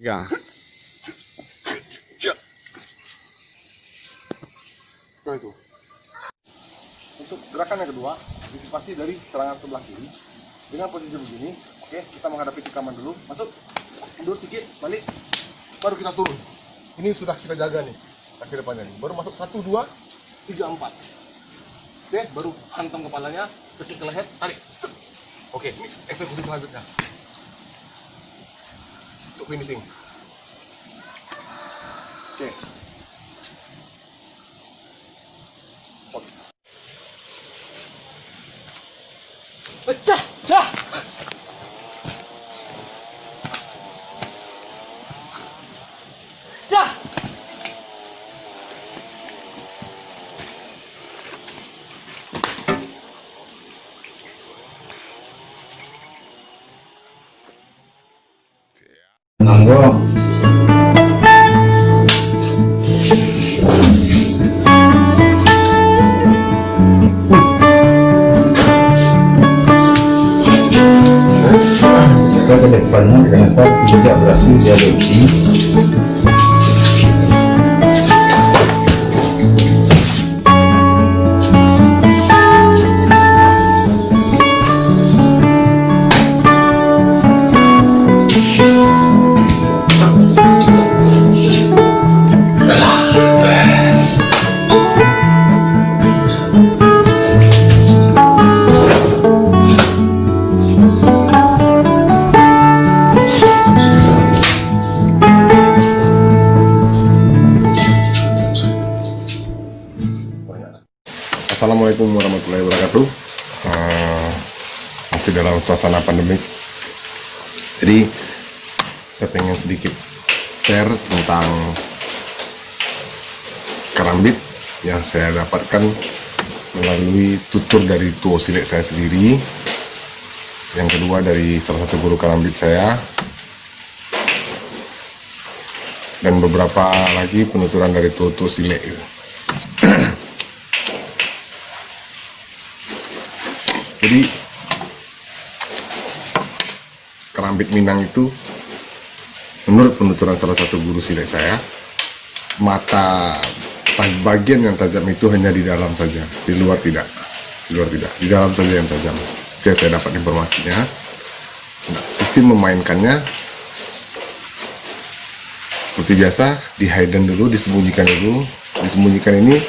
Ya. Seperti itu. Untuk gerakan yang kedua, antisipasi dari serangan sebelah kiri dengan posisi begini. Oke, kita menghadapi tikaman dulu. Masuk, mundur sedikit, balik, baru kita turun. Ini sudah kita jaga nih kaki depannya nih. Baru masuk 1, 2, 3, 4. Oke, baru hantam kepalanya, tekik ke leher, tarik. Oke, ini eksekusi selanjutnya untuk finishing. Oke. Stop. Pecah, dah. Dah. Monggo. Jika ke depannya ternyata tidak berhasil diadopsi, Assalamualaikum warahmatullahi wabarakatuh. Masih dalam suasana pandemik, jadi saya pengen sedikit share tentang kerambit yang saya dapatkan melalui tutur dari tuo silek saya sendiri, yang kedua dari salah satu guru kerambit saya, dan beberapa lagi penuturan dari tuo silek. Jadi kerambit Minang itu menurut penuturan salah satu guru silek saya, mata bagian yang tajam itu hanya di dalam saja, di luar tidak, di dalam saja yang tajam. Jadi saya dapat informasinya. Nah, sistem memainkannya seperti biasa, di hidden dulu, disembunyikan dulu. Disembunyikan ini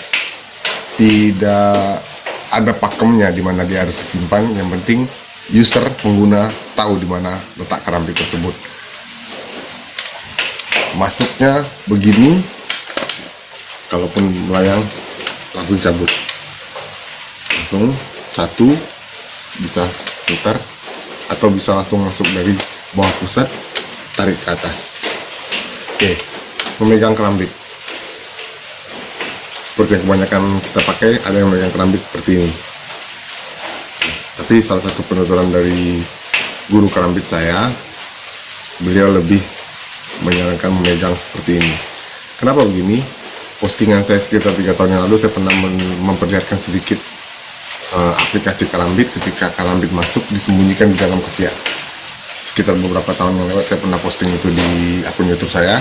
tidak ada pakemnya di mana dia harus disimpan. Yang penting user pengguna tahu di mana letak kerambit tersebut. Masuknya begini, kalaupun melayang langsung cabut, langsung satu, bisa putar atau bisa langsung masuk dari bawah pusat, tarik ke atas. Oke, memegang kerambit seperti yang kebanyakan kita pakai, ada yang memegang kerambit seperti ini. Tapi salah satu penuturan dari guru kerambit saya, beliau lebih menyarankan memegang seperti ini. Kenapa begini? Postingan saya sekitar 3 tahun yang lalu, saya pernah memperlihatkan sedikit aplikasi kerambit. Ketika kerambit masuk, disembunyikan di dalam ketiak. Sekitar beberapa tahun yang lewat, saya pernah posting itu di akun YouTube saya.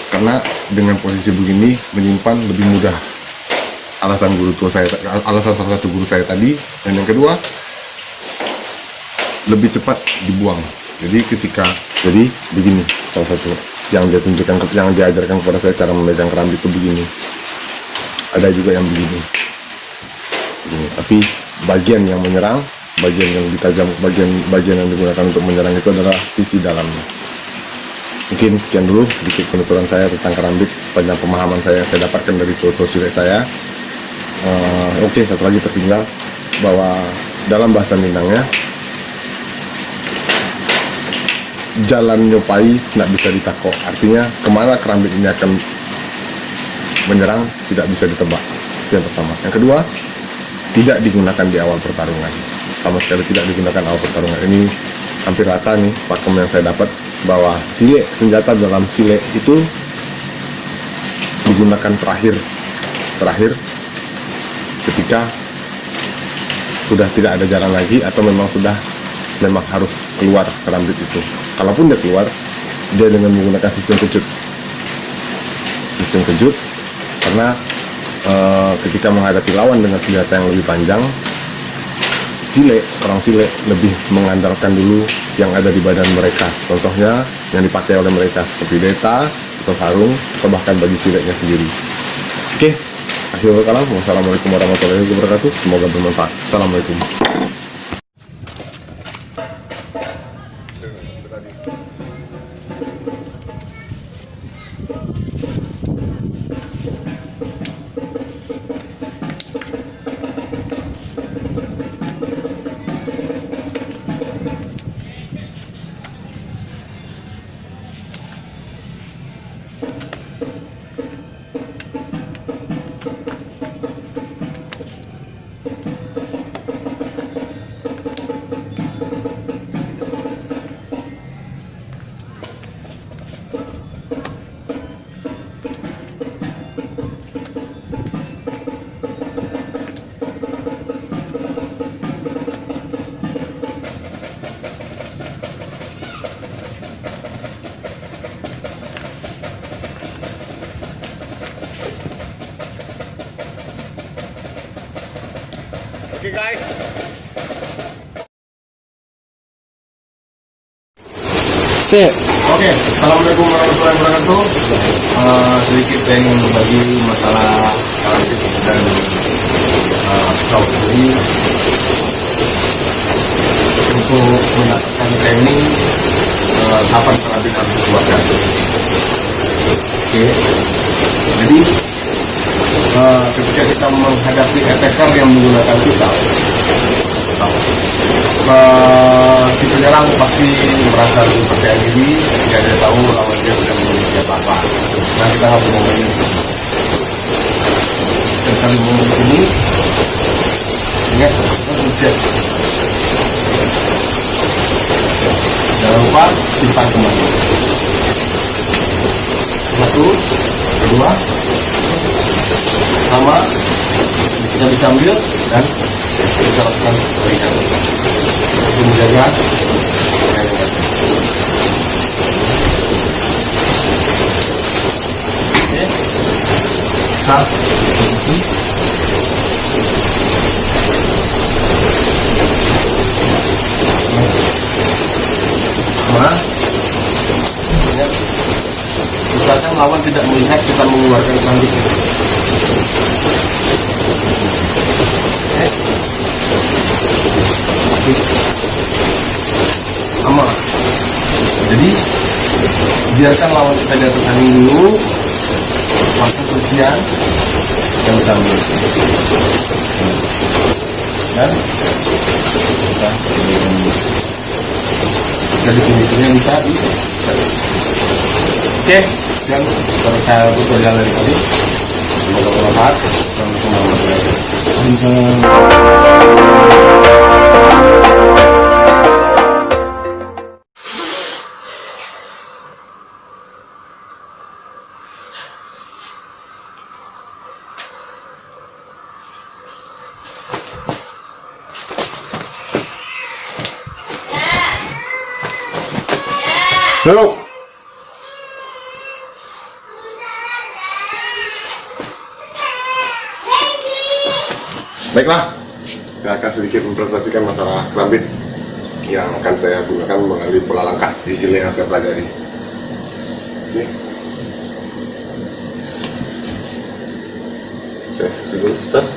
Karena dengan posisi begini menyimpan lebih mudah. Alasan salah satu guru saya tadi, dan yang kedua lebih cepat dibuang. Jadi begini, salah satu yang dia tunjukkan, yang diajarkan kepada saya cara memegang kerambit itu begini. Ada juga yang begini. Tapi bagian yang menyerang, bagian yang ditajam, bagian yang digunakan untuk menyerang itu adalah sisi dalamnya. Mungkin sekian dulu sedikit penuturan saya tentang kerambit sepanjang pemahaman saya yang saya dapatkan dari tutur silek saya. Oke, satu lagi tertinggal, bahwa dalam bahasa Minangnya, jalan nyopai tidak bisa ditakok. Artinya kemana kerambit ini akan menyerang tidak bisa ditebak. Itu yang pertama. Yang kedua, tidak digunakan di awal pertarungan, sama sekali tidak digunakan awal pertarungan. Ini hampir rata nih pakem yang saya dapat, bahwa senjata dalam silek itu digunakan terakhir ketika sudah tidak ada jalan lagi, atau memang harus keluar kerambit itu. Kalaupun dia keluar, dia dengan menggunakan sistem kejut. Sistem kejut karena ketika menghadapi lawan dengan senjata yang lebih panjang, orang Sile lebih mengandalkan dulu yang ada di badan mereka. Contohnya yang dipakai oleh mereka seperti deta atau sarung atau bahkan baju Silenya sendiri. Oke, akhirul kalam. Wassalamualaikum warahmatullahi wabarakatuh. Semoga bermanfaat. Assalamualaikum. Oke guys. Oke, assalamualaikum warahmatullahi wabarakatuh. Sedikit saya ingin berbagi masalah karambit dan pesawat ini untuk mendapatkan training kapan karambit harus dikeluarkan. Oke, jadi ketika kita menghadapi attacker yang menggunakan pisau, si penyerang pasti merasa lebih percaya diri jika dia tahu lawan dia sudah memiliki apa-apa. Nah, kita nggak perlu ngomongin itu. Sekali ngomong ini, ingat, ujian. Jangan lupa simpan kembali. Satu, kedua, sama, kita bisa ambil dan kita lakukan balikan untuk menjaga satu sama. Misalkan lawan tidak melihat kita mengeluarkan karambit. Sama. Jadi biarkan lawan kita di atas angin dulu, langsung ujian yang sambil dan kita jadi pemikirannya bisa di. Oke, dan saya butuh jalan dari tadi. Semoga bermanfaat. Assalamualaikum warahmatullahi wabarakatuh. Halo. Baiklah, saya akan sedikit mempresentasikan masalah karambit yang akan saya gunakan melalui pola langkah di sini yang saya pelajari. Oke. Saya eksekusi dulu, set.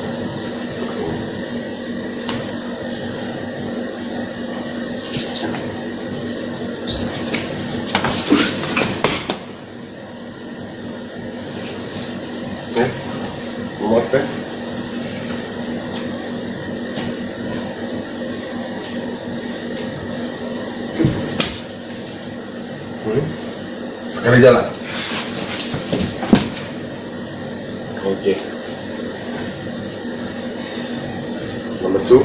Oke, nomor step. Sekali jalan. Oke. Nomor 2.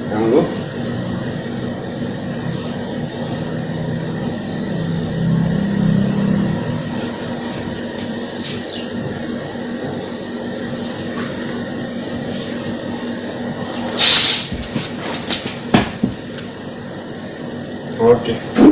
Yang dulu. Oke.